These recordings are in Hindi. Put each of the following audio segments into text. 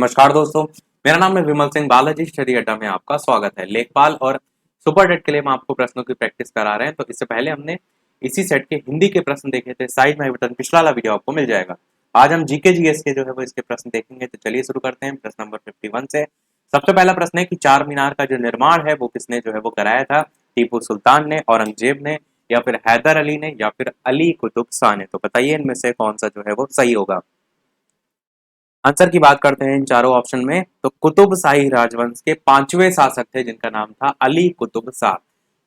नमस्कार दोस्तों, मेरा नाम है विमल सिंह। बालाजी स्टडी अड्डा में आपका स्वागत है। लेखपाल और सुपर डेट के लिए हम आपको प्रश्नों की प्रैक्टिस करा रहे हैं। तो इससे पहले हमने इसी सेट के हिंदी के प्रश्न देखे थे, साइड में बटन पिछला वाला वीडियो आपको मिल जाएगा। आज हम जीके जीएस के जो है वो इसके प्रश्न देखेंगे। तो चलिए शुरू करते हैं प्रश्न नंबर 51 से। सबसे पहला प्रश्न है कि चार मीनार का जो निर्माण है वो किसने जो है वो कराया था? टीपू सुल्तान ने, औरंगजेब ने, या फिर हैदर अली ने, या फिर अली कुतुब शाह ने? तो बताइए इनमें से कौन सा जो है वो सही होगा। आंसर की बात करते हैं इन चारों ऑप्शन में, तो कुतुब शाही राजवंश के पांचवें शासक थे जिनका नाम था अली कुतुब शाह।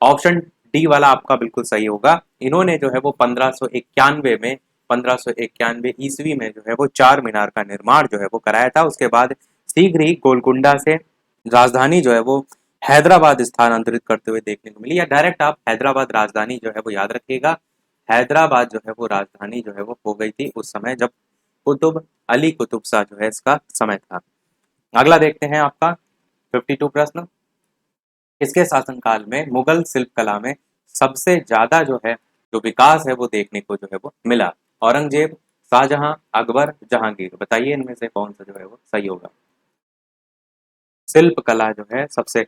ऑप्शन डी वाला आपका बिल्कुल सही होगा। इन्होंने जो है वो 1591 ईस्वी में जो है वो चार मीनार का निर्माण जो है वो कराया था। उसके बाद शीघ्र ही गोलकुंडा से राजधानी जो है वो हैदराबाद स्थानांतरित करते हुए देखने को मिली, या डायरेक्ट आप हैदराबाद राजधानी जो है वो याद रखिएगा। हैदराबाद जो है वो राजधानी जो है वो हो गई थी उस समय जब अली कुतुब शाह जो है इसका समय था। अगला देखते हैं आपका 52 प्रश्न। इसके शासनकाल में मुगल शिल्प कला में सबसे ज्यादा जो है जो विकास है वो देखने को जो है वो मिला? औरंगजेब, शाहजहां, अकबर, जहांगीर? बताइए इनमें से कौन सा जो है वो सही होगा। शिल्प कला जो है सबसे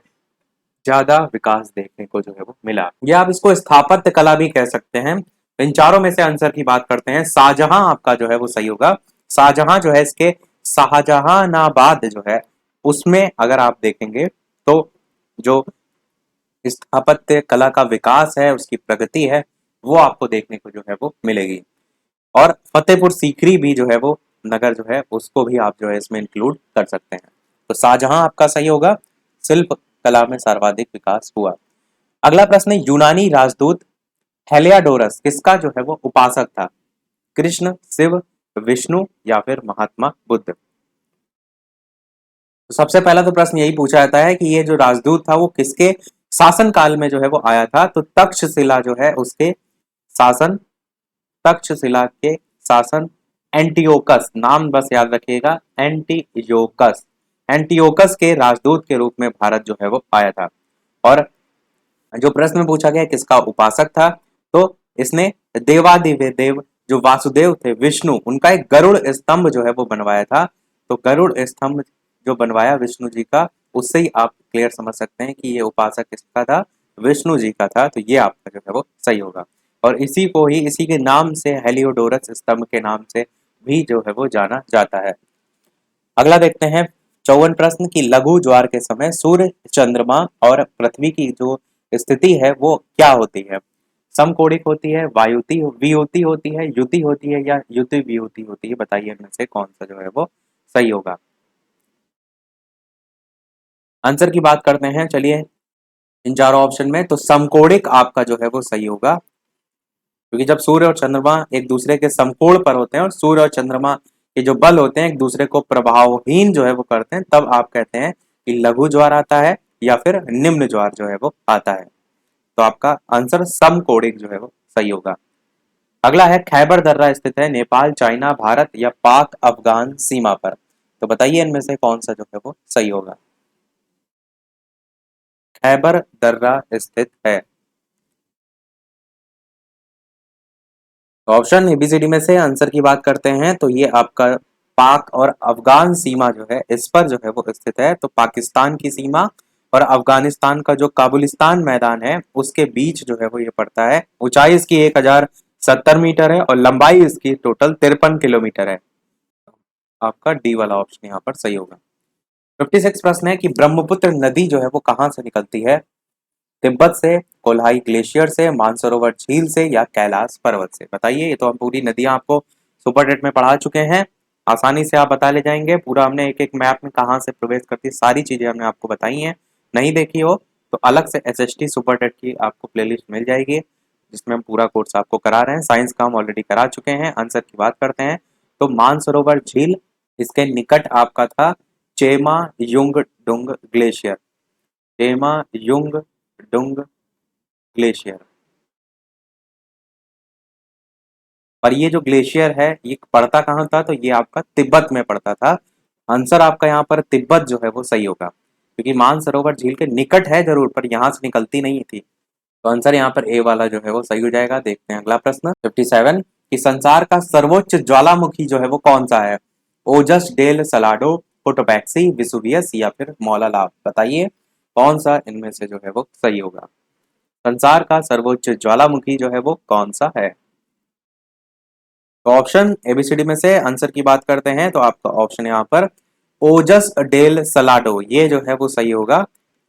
ज्यादा विकास देखने को जो है वो मिला, या आप इसको स्थापत्य कला भी कह सकते हैं। इन चारों में से आंसर की बात करते हैं, शाहजहां आपका जो है वो सही होगा। शाहजहां जो है इसके शाहजहानाबाद जो है उसमें अगर आप देखेंगे तो जो स्थापत्य कला का विकास है, उसकी प्रगति है, वो आपको देखने को जो है वो मिलेगी। और फतेहपुर सीकरी भी जो है वो नगर जो है उसको भी आप जो है इसमें इंक्लूड कर सकते हैं। तो शाहजहां आपका सही होगा। शिल्प कला में सर्वाधिक विकास हुआ। अगला प्रश्न है, यूनानी राजदूत हेलियाडोरस किसका जो है वो उपासक था? कृष्ण, शिव, विष्णु, या फिर महात्मा बुद्ध? तो सबसे पहला तो प्रश्न यही पूछा जाता है कि ये जो राजदूत था वो किसके शासन काल में जो है वो आया था? तो तक्षशिला जो है उसके शासन, तक्षशिला के शासन एंटियोकस, नाम बस याद रखिएगा, एंटियोकस, एंटियोकस के राजदूत के रूप में भारत जो है वो आया था। और जो प्रश्न पूछा गया किसका उपासक था, तो इसने देवादिदेव देव जो वासुदेव थे, विष्णु, उनका एक गरुड़ स्तंभ जो है वो बनवाया था। तो गरुड़ स्तंभ जो बनवाया विष्णु जी का, उससे ही आप क्लियर समझ सकते हैं कि ये उपासक किसका था? विष्णु जी का था। तो ये आपका जो है वो सही होगा। और इसी को ही इसी के नाम से हेलियोडोरस स्तंभ के नाम से भी जो है वो जाना जाता है। अगला देखते हैं 54 प्रश्न की लघु ज्वार के समय सूर्य, चंद्रमा और पृथ्वी की जो स्थिति है वो क्या होती है? समकोणिक होती है, वायुति वियुति होती है, युति होती है, या युति वियुति होती है? बताइए इनमें से कौन सा जो है वो सही होगा। आंसर की बात करते हैं, चलिए इन चारों ऑप्शन में, तो समकोणिक आपका जो है वो सही होगा, क्योंकि जब सूर्य और चंद्रमा एक दूसरे के समकोण पर होते हैं और सूर्य और चंद्रमा के जो बल होते हैं एक दूसरे को प्रभावहीन जो है वो करते हैं, तब आप कहते हैं कि लघु ज्वार आता है या फिर निम्न ज्वार जो है वो आता है। तो आपका आंसर समकोणिक जो है वो सही होगा। अगला है, खैबर दर्रा स्थित है नेपाल, चाइना, भारत, या पाक अफगान सीमा पर? तो बताइए इनमें से कौन सा जो है वो सही होगा। खैबर दर्रा स्थित है। तो ऑप्शन एबीसीडी में से आंसर की बात करते हैं, तो ये आपका पाक और अफगान सीमा जो है इस पर जो है वो स्थित है। तो पाकिस्तान की सीमा और अफगानिस्तान का जो काबुलिस्तान मैदान है उसके बीच जो है वो ये पड़ता है। ऊंचाई इसकी 1070 मीटर है और लंबाई इसकी टोटल 53 किलोमीटर है। आपका डी वाला ऑप्शन यहाँ पर सही होगा। 56 प्रश्न है कि ब्रह्मपुत्र नदी जो है वो कहाँ से निकलती है? तिब्बत से, कोल्हाई ग्लेशियर से, मानसरोवर झील से, या कैलाश पर्वत से? बताइए। ये तो हम पूरी नदियां आपको सुपर डेट में पढ़ा चुके हैं, आसानी से आप बता ले जाएंगे। पूरा हमने एक एक मैप में कहाँ से प्रवेश करती है सारी चीजें हमने आपको बताई हैं। नहीं देखी हो तो अलग से एसएसटी सुपर डेट की आपको प्लेलिस्ट मिल जाएगी जिसमें हम पूरा कोर्स आपको करा रहे हैं। साइंस का हम ऑलरेडी करा चुके हैं। आंसर की बात करते हैं, तो मानसरोवर झील इसके निकट आपका था Chema Jung डुंग glacier, Chema Jung डुंग glacier. और ये जो ग्लेशियर है ये पड़ता कहाँ था? तो ये आपका तिब्बत में पड़ता था। आंसर आपका यहाँ पर तिब्बत जो है वो सही होगा, क्योंकि मानसरोवर झील के निकट है जरूर पर यहाँ से निकलती नहीं थी। तो आंसर यहाँ पर ए वाला जो है वो सही हो जाएगा। देखते हैं अगला प्रश्न 57 कि संसार का सर्वोच्च ज्वालामुखी जो है वो कौन सा है? ओजस डेल सलाडो, कोटोपैक्सी, विसुवियस या फिर मौलालाभ। बताइए कौन सा इनमें से जो है वो सही होगा। संसार का सर्वोच्च ज्वालामुखी जो है वो कौन सा है। तो ऑप्शन एबीसीडी में से आंसर की बात करते हैं तो आपका ऑप्शन यहाँ पर ओजस डेल सलाडो ये जो है वो सही होगा।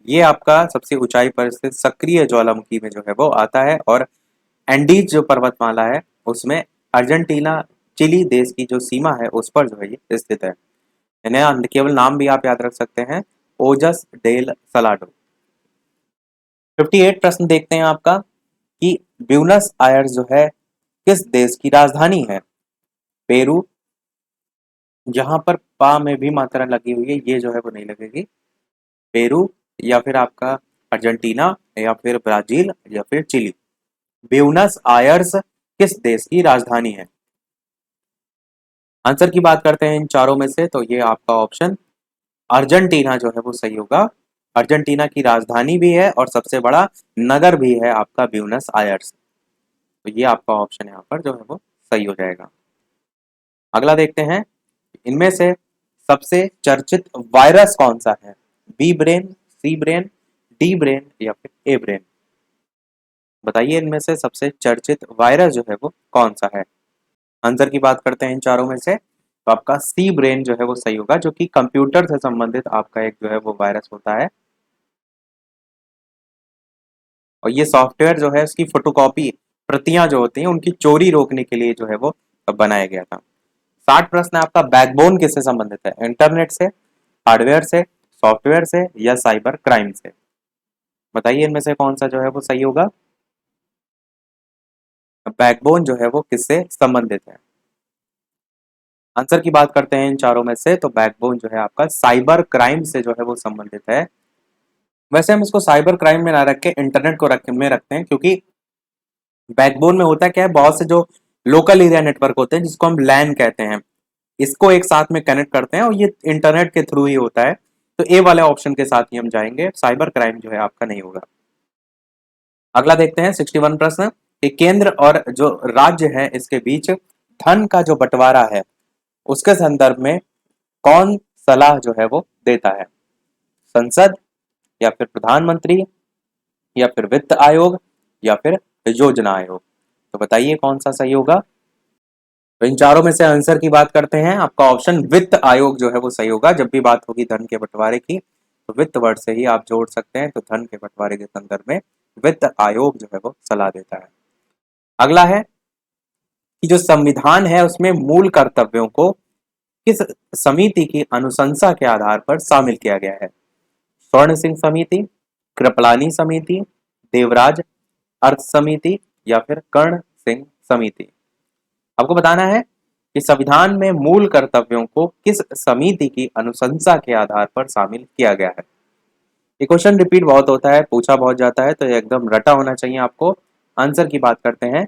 ये आपका सबसे ऊंचाई पर स्थित सक्रिय ज्वालामुखी में जो है वो आता है और एंडीज जो पर्वतमाला है उसमें अर्जेंटीना चिली देश की जो सीमा है उस पर जो है ये स्थित है। इन्हें केवल नाम भी आप याद रख सकते हैं, ओजस डेल सलाडो। 58 प्रश्न देखते हैं आपका कि ब्यूनस आयर्स जो है किस देश की राजधानी है। पेरू, जहां पर पा में भी मात्रा लगी हुई है ये जो है वो नहीं लगेगी। पेरू या फिर आपका अर्जेंटीना या फिर ब्राजील या फिर चिली। ब्यूनस आयर्स किस देश की राजधानी है। आंसर की बात करते हैं इन चारों में से तो ये आपका ऑप्शन अर्जेंटीना जो है वो सही होगा। अर्जेंटीना की राजधानी भी है और सबसे बड़ा नगर भी है आपका ब्यूनस आयर्स। तो ये आपका ऑप्शन यहाँ पर जो है वो सही हो जाएगा। अगला देखते हैं इनमें से सबसे चर्चित वायरस कौन सा है। बी ब्रेन, सी ब्रेन, डी ब्रेन या फिर ए ब्रेन। बताइए इनमें से सबसे चर्चित वायरस जो है वो कौन सा है। आंसर की बात करते हैं इन चारों में से तो आपका सी ब्रेन जो है वो सही होगा, जो कि कंप्यूटर से संबंधित आपका एक जो है वो वायरस होता है और ये सॉफ्टवेयर जो है उसकी फोटोकॉपी प्रतियां जो होती हैं उनकी चोरी रोकने के लिए जो है वो बनाया गया था। 60 प्रश्न आपका बैकबोन किससे संबंधित है। इंटरनेट से, हार्डवेयर से, सॉफ्टवेयर से या साइबर क्राइम से। बताइए इनमें से कौन सा जो है वो सही होगा। बैकबोन जो है वो किससे संबंधित है। आंसर की बात करते हैं इन चारों में से तो बैकबोन जो है आपका साइबर क्राइम से जो है वो संबंधित है। वैसे हम इसको साइबर क्राइम में ना रख के इंटरनेट को रखते हैं, क्योंकि बैकबोन में होता क्या है, बहुत से जो लोकल एरिया नेटवर्क होते हैं जिसको हम लैन कहते हैं, इसको एक साथ में कनेक्ट करते हैं और ये इंटरनेट के थ्रू ही होता है। तो ए वाले ऑप्शन के साथ ही हम जाएंगे, साइबर क्राइम जो है आपका नहीं होगा। अगला देखते हैं 61 प्रश्न कि केंद्र और जो राज्य है इसके बीच धन का जो बंटवारा है उसके संदर्भ में कौन सलाह जो है वो देता है। संसद या फिर प्रधानमंत्री या फिर वित्त आयोग या फिर योजना आयोग। तो बताइए कौन सा सही होगा। तो इन चारों में से आंसर की बात करते हैं आपका ऑप्शन वित्त आयोग जो है वो सही होगा। जब भी बात होगी धन के बंटवारे की तो वित्त वर्ड से ही आप जोड़ सकते हैं, तो धन के बंटवारे के संदर्भ में वित्त आयोग जो है वो सलाह देता है। अगला है कि जो संविधान है उसमें मूल कर्तव्यों को किस समिति की अनुशंसा के आधार पर शामिल किया गया है। स्वर्ण सिंह समिति, कृपलानी समिति, देवराज अर्थ समिति या फिर कर्ण सिंह समिति। आपको बताना है कि संविधान में मूल कर्तव्यों को किस समिति की अनुशंसा के आधार पर शामिल किया गया है। ये क्वेश्चन रिपीट बहुत होता है, पूछा बहुत जाता है, तो ये एकदम रटा होना चाहिए आपको। आंसर की बात करते हैं,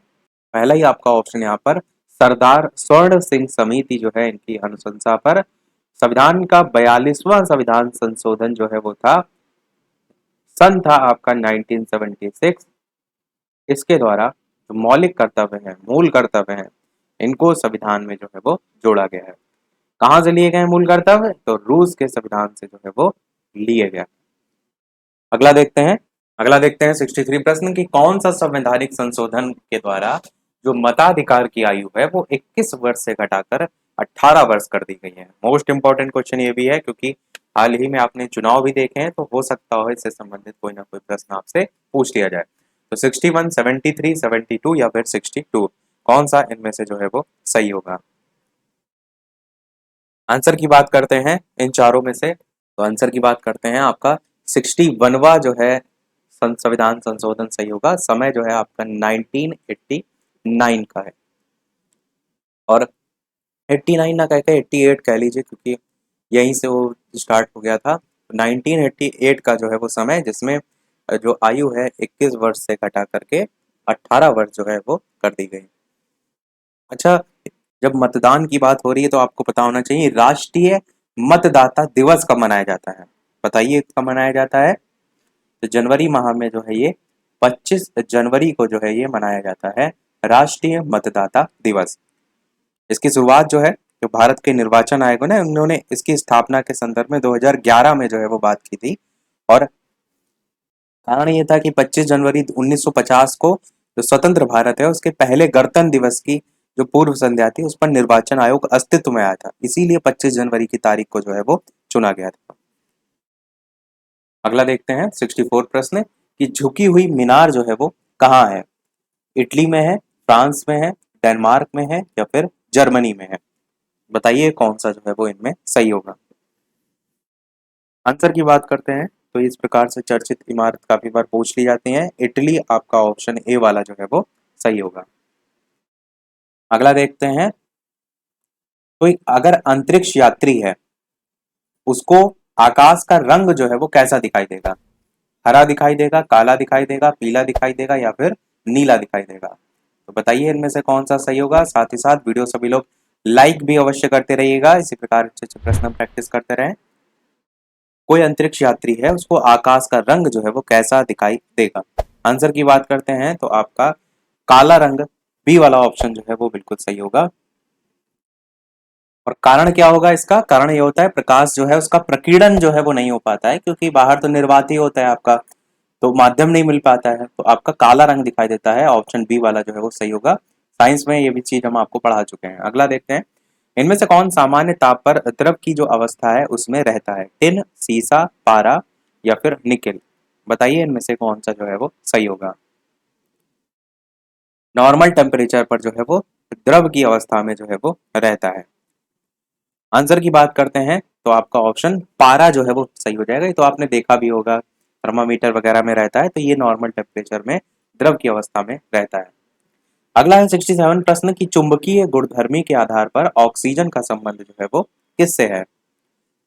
पहला ही आपका ऑप्शन यहाँ पर सरदार स्वर्ण सिंह समिति जो है इनकी अनुशंसा पर संविधान का 42वां संविधान संशोधन जो है वो था, सन था आपका 1976। इसके द्वारा जो मौलिक कर्तव्य हैं, मूल कर्तव्य हैं, इनको संविधान में जो है वो जोड़ा गया है। कहाँ से लिए गए मूल कर्तव्य, तो रूस के संविधान से जो है वो लिए गए। अगला देखते हैं 63 प्रश्न की कौन सा संवैधानिक संशोधन के द्वारा जो मताधिकार की आयु है वो 21 वर्ष से घटाकर 18 वर्ष कर दी गई है। मोस्ट इंपॉर्टेंट क्वेश्चन ये भी है क्योंकि हाल ही में आपने चुनाव भी देखे हैं, तो हो सकता हो इससे संबंधित कोई ना कोई प्रश्न आपसे पूछ लिया जाए। तो 61, 73, 72 या फिर 62 कौन सा इनमें से जो है वो सही होगा। आंसर की बात करते हैं इन चारों में से तो आंसर की बात करते हैं आपका 61वां जो है संविधान संशोधन सही होगा। समय जो है आपका 1989 का है और 89 ना कहकर 88 कह लीजिए क्योंकि यहीं से वो स्टार्ट हो गया था। 1988 का जो है वो समय जिसमें जो आयु है 21 वर्ष से घटा करके 18 वर्ष जो है वो कर दी गई। अच्छा, जब मतदान की बात हो रही है तो आपको पता होना चाहिए राष्ट्रीय मतदाता दिवस कब मनाया जाता है। बताइए कब मनाया जाता है। तो जनवरी माह में जो है ये 25 जनवरी को जो है ये मनाया जाता है राष्ट्रीय मतदाता दिवस। इसकी शुरुआत जो है जो भारत के निर्वाचन आयोग ने उन्होंने इसकी स्थापना के संदर्भ में 2011 में जो है वो बात की थी। और कारण ये था कि 25 जनवरी 1950 को जो स्वतंत्र भारत है उसके पहले गणतंत्र दिवस की जो पूर्व संध्या थी उस पर निर्वाचन आयोग अस्तित्व में आया था, इसीलिए 25 जनवरी की तारीख को जो है वो चुना गया था। अगला देखते हैं 64 प्रश्न कि झुकी हुई मीनार जो है वो कहाँ है? इटली में है, फ्रांस में है, डेनमार्क में है या फिर जर्मनी में है? बताइए कौन सा जो है वो इनमें सही होगा। आंसर की बात करते हैं तो इस प्रकार से चर्चित इमारत काफी बार पूछ ली जाती है, इटली आपका ऑप्शन ए वाला जो है वो सही होगा। अगला देखते हैं, तो अगर अंतरिक्ष यात्री है उसको आकाश का रंग जो है वो कैसा दिखाई देगा? हरा दिखाई देगा, काला दिखाई देगा, पीला दिखाई देगा या फिर नीला दिखाई देगा? तो बताइए इनमें से कौन सा सही होगा। साथ ही साथ वीडियो सभी लोग लाइक भी अवश्य करते रहिएगा, इसी प्रकार अच्छे अच्छे प्रश्न प्रैक्टिस करते रहें। कोई अंतरिक्ष यात्री है उसको आकाश का रंग जो है वो कैसा दिखाई देगा? आंसर की बात करते हैं तो आपका काला रंग, बी वाला ऑप्शन जो है वो बिल्कुल सही होगा। और कारण क्या होगा इसका? कारण ये होता है प्रकाश जो है उसका प्रकीर्णन जो है वो नहीं हो पाता है, क्योंकि बाहर तो निर्वात ही होता है आपका, तो माध्यम नहीं मिल पाता है, तो आपका काला रंग दिखाई देता है। ऑप्शन बी वाला जो है वो सही होगा। साइंस में ये भी चीज हम आपको पढ़ा चुके हैं। अगला देखते हैं, इनमें से कौन सामान्य ताप पर द्रव की जो अवस्था है उसमें रहता है? टिन, सीसा, पारा या फिर निकेल? बताइए इनमें से कौन सा जो है वो सही होगा। नॉर्मल टेम्परेचर पर जो है वो द्रव की अवस्था में जो है वो रहता है। आंसर की बात करते हैं तो आपका ऑप्शन पारा जो है वो सही हो जाएगा। ये तो आपने देखा भी होगा, थर्मामीटर वगैरह में रहता है, तो ये नॉर्मल टेम्परेचर में द्रव की अवस्था में रहता है। अगला है 67 प्रश्न की चुंबकीय गुणधर्मी के आधार पर ऑक्सीजन का संबंध जो है वो किससे है?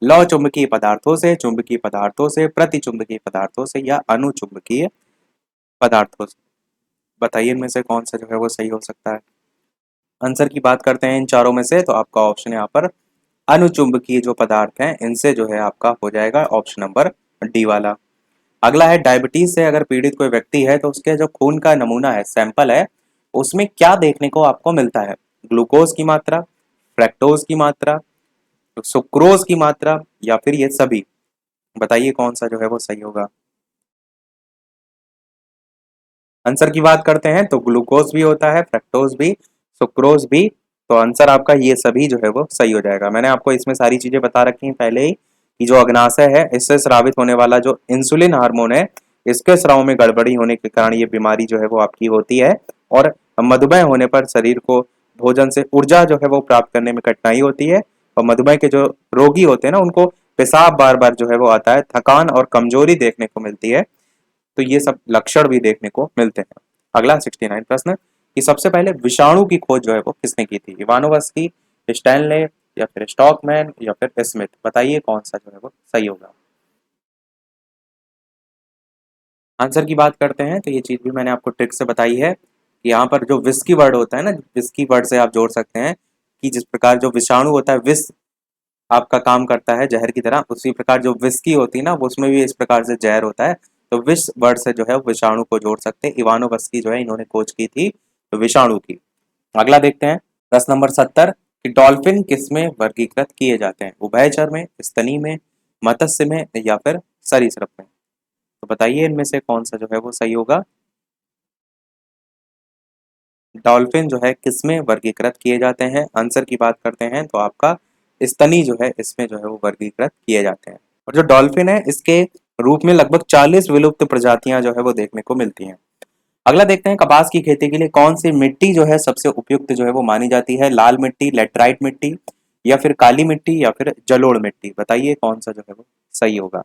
लौ चुंबकीय पदार्थों से, चुंबकीय पदार्थों से, प्रतिचुंबकीय पदार्थों से या अनुचुंबकीय पदार्थों से? बताइए इनमें से कौन सा जो है वो सही हो सकता है। आंसर की बात करते हैं इन चारों में से, तो आपका ऑप्शन यहाँ पर अनुचुंबकीय जो पदार्थ हैं इनसे जो है आपका हो जाएगा ऑप्शन नंबर डी वाला। अगला है डायबिटीज से अगर पीड़ित कोई व्यक्ति है तो उसके जो खून का नमूना है, सैंपल है, उसमें क्या देखने को आपको मिलता है? ग्लूकोज की मात्रा, फ्रैक्टोज की मात्रा, सुक्रोज की मात्रा या फिर ये सभी? बताइए कौन सा जो है वो सही होगा। आंसर की बात करते हैं तो ग्लूकोज भी होता है, फ्रक्टोज भी, सुक्रोज भी, तो आंसर आपका ये सभी जो है वो सही हो जाएगा। मैंने आपको इसमें सारी चीजें बता रखी हैं पहले ही कि जो अग्नाशय है इससे स्रावित होने वाला जो इंसुलिन हार्मोन है इसके स्राव में गड़बड़ी होने के कारण ये बीमारी जो है वो आपकी होती है। और मधुमेह होने पर शरीर को भोजन से ऊर्जा जो है वो प्राप्त करने में कठिनाई होती है, और मधुमेह के जो रोगी होते हैं ना उनको पेशाब बार बार जो है वो आता है, थकान और कमजोरी देखने को मिलती है, तो ये सब लक्षण भी देखने को मिलते हैं। अगला 69 प्रश्न कि सबसे पहले विषाणु की खोज जो है वो किसने की थी? इवानोवस्की, स्टैनले या फिर स्टॉकमैन या फिर स्मिथ? बताइए कौन सा जो है वो सही होगा। आंसर की बात करते हैं तो ये चीज भी मैंने आपको ट्रिक से बताई है कि यहाँ पर जो विस्की वर्ड होता है ना, विस्की वर्ड से आप जोड़ सकते हैं कि जिस प्रकार जो विषाणु होता है, विष आपका काम करता है जहर की तरह, उसी प्रकार जो विस्की होती है ना वो उसमें भी इस प्रकार से जहर होता है, तो विष वर्ड से जो है विषाणु को जोड़ सकते हैं। इवानोवस्की जो है इन्होंने खोज की थी विषाणु की। अगला देखते हैं प्रश्न नंबर 70 कि डॉल्फिन किसमें वर्गीकृत किए जाते हैं? उभयचर में, स्तनी में, मत्स्य में या फिर सरीसृप में? तो बताइए इनमें से कौन सा जो है वो सही होगा। डॉल्फिन जो है किसमें वर्गीकृत किए जाते हैं? आंसर की बात करते हैं तो आपका स्तनी जो है इसमें जो है वो वर्गीकृत किए जाते हैं। और जो डॉल्फिन है इसके रूप में लगभग 40 विलुप्त प्रजातियां जो है वो देखने को मिलती हैं। अगला देखते हैं कपास की खेती के लिए कौन सी मिट्टी जो है सबसे उपयुक्त जो है वो मानी जाती है? लाल मिट्टी, लेटराइट मिट्टी या फिर काली मिट्टी या फिर जलोढ़ मिट्टी? बताइए कौन सा जो है वो सही होगा।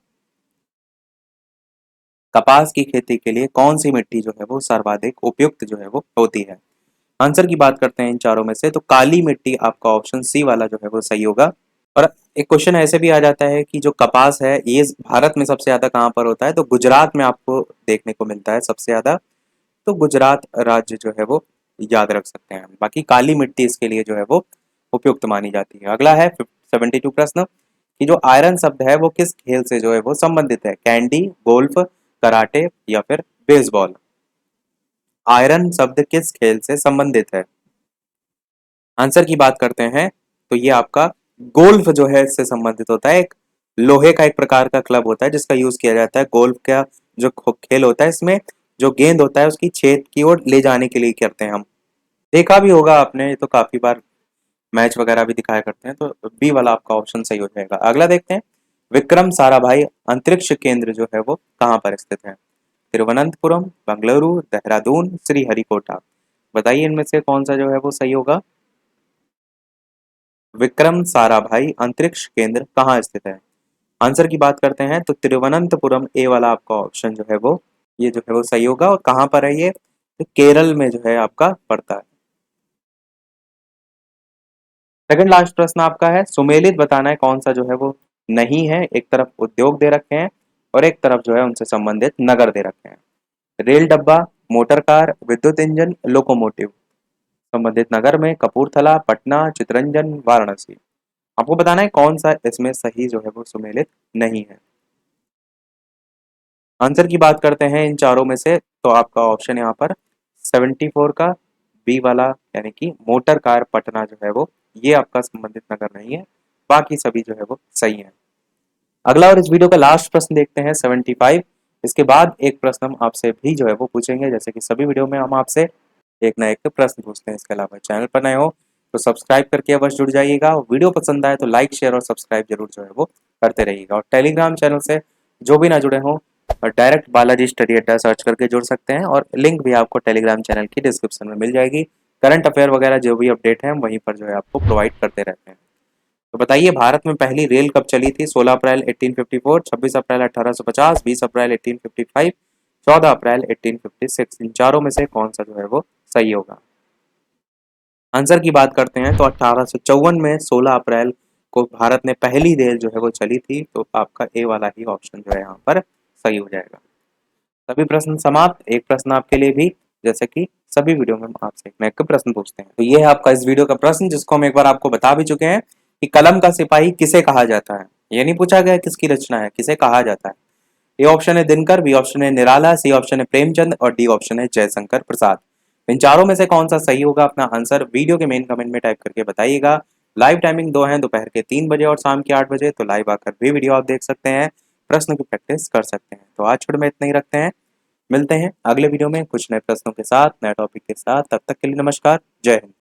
कपास की खेती के लिए कौन सी मिट्टी जो है वो सर्वाधिक उपयुक्त जो है वो होती है? आंसर की बात करते हैं इन चारों में से, तो काली मिट्टी आपका ऑप्शन सी वाला जो है वो सही होगा। और एक क्वेश्चन ऐसे भी आ जाता है कि जो कपास है ये भारत में सबसे ज्यादा कहाँ पर होता है? तो गुजरात में आपको देखने को मिलता है सबसे ज्यादा, तो गुजरात राज्य जो है वो याद रख सकते हैं। बाकी काली मिट्टी इसके लिए जो है वो उपयुक्त मानी जाती है। अगला है 72 प्रश्न कि जो आयरन शब्द है वो किस खेल से जो है वो संबंधित है? कैंडी, गोल्फ, कराटे या फिर बेसबॉल? आयरन शब्द किस खेल से संबंधित है? आंसर की बात करते हैं तो ये आपका गोल्फ जो है इससे संबंधित होता है। एक लोहे का एक प्रकार का क्लब होता है जिसका यूज किया जाता है गोल्फ का जो खेल होता है, इसमें जो गेंद होता है उसकी छेद की ओर ले जाने के लिए करते हैं हम। देखा भी होगा आपने, ये तो काफी बार मैच वगैरह भी दिखाया करते हैं। तो बी वाला आपका ऑप्शन सही हो जाएगा। अगला देखते हैं, विक्रम साराभाई अंतरिक्ष केंद्र जो है वो कहाँ पर स्थित है? तिरुवनंतपुरम, बेंगलुरु, देहरादून, श्रीहरिकोटा। बताइए इनमें से कौन सा जो है वो सही होगा। विक्रम साराभाई अंतरिक्ष केंद्र कहाँ स्थित है? आंसर की बात करते हैं तो तिरुवनंतपुरम, ए वाला आपका ऑप्शन जो है वो, ये जो है वो सही होगा। और कहाँ पर है ये? तो केरल में जो है आपका पड़ता है। सेकंड लास्ट प्रश्न आपका है, सुमेलित बताना है कौन सा जो है वो नहीं है। एक तरफ उद्योग दे रखे हैं और एक तरफ जो है उनसे संबंधित नगर दे रखे हैं। रेल डब्बा, मोटर कार, विद्युत इंजन, लोकोमोटिव। संबंधित नगर में कपूरथला, पटना, चितरंजन, वाराणसी। आपको बताना है कौन सा इसमें सही जो है वो सुमेलित नहीं है। आंसर की बात करते हैं इन चारों में से, तो आपका ऑप्शन यहाँ पर 74 का बी वाला, यानी कि मोटर कार पटना जो है वो, ये आपका संबंधित नगर नहीं है। बाकी सभी जो है वो सही है। अगला और इस वीडियो का लास्ट प्रश्न देखते हैं 75। इसके बाद एक प्रश्न हम आपसे भी जो है वो पूछेंगे, जैसे कि सभी वीडियो में हम आपसे एक ना एक प्रश्न पूछते हैं। इसके अलावा चैनल पर नए हो तो सब्सक्राइब करके अवश्य जुड़ जाइएगा। वीडियो पसंद आए तो लाइक, शेयर और सब्सक्राइब जरूर जो है वो करते रहिएगा। और टेलीग्राम चैनल से जो भी ना जुड़े हों, और डायरेक्ट बालाजी स्टडी अड्डा सर्च करके जुड़ सकते हैं, और लिंक भी आपको टेलीग्राम चैनल की डिस्क्रिप्शन में मिल जाएगी। करंट अफेयर वगैरह जो भी अपडेट है हम वहीं पर जो है आपको प्रोवाइड करते रहते हैं। तो बताइए, भारत में पहली रेल कब चली थी? 16 अप्रैल 1854, 26 अप्रैल 1850, 20 अप्रैल 1855, 14 अप्रैल 1856। इन चारों में से कौन सा जो है वो सही होगा? आंसर की बात करते हैं तो 1854 में 16 अप्रैल को भारत में पहली रेल जो है वो चली थी। तो आपका ए वाला ही ऑप्शन जो है यहाँ पर सही हो जाएगा। सभी प्रश्न समाप्त। एक प्रश्न आपके लिए भी, जैसे कि सभी वीडियो में हम आपसे एक ना एक प्रश्न पूछते हैं। तो ये है आपका इस वीडियो का प्रश्न, जिसको हम एक बार आपको बता भी चुके हैं कि कलम का सिपाही किसे कहा जाता है। ये नहीं पूछा गया किसकी रचना है, किसे कहा जाता है। ए ऑप्शन है दिनकर, बी ऑप्शन है निराला, सी ऑप्शन है प्रेमचंद और डी ऑप्शन है जयशंकर प्रसाद। इन चारों में से कौन सा सही होगा? अपना आंसर वीडियो के मेन कमेंट में टाइप करके बताइएगा। लाइव टाइमिंग दो है, दोपहर के 3 बजे और शाम के 8 बजे। तो लाइव आकर भी वीडियो आप देख सकते हैं, प्रश्न की प्रैक्टिस कर सकते हैं। तो आज छोड़ में इतना ही रखते हैं, मिलते हैं अगले वीडियो में कुछ नए प्रश्नों के साथ, नए टॉपिक के साथ। तब तक के लिए नमस्कार, जय हिंद।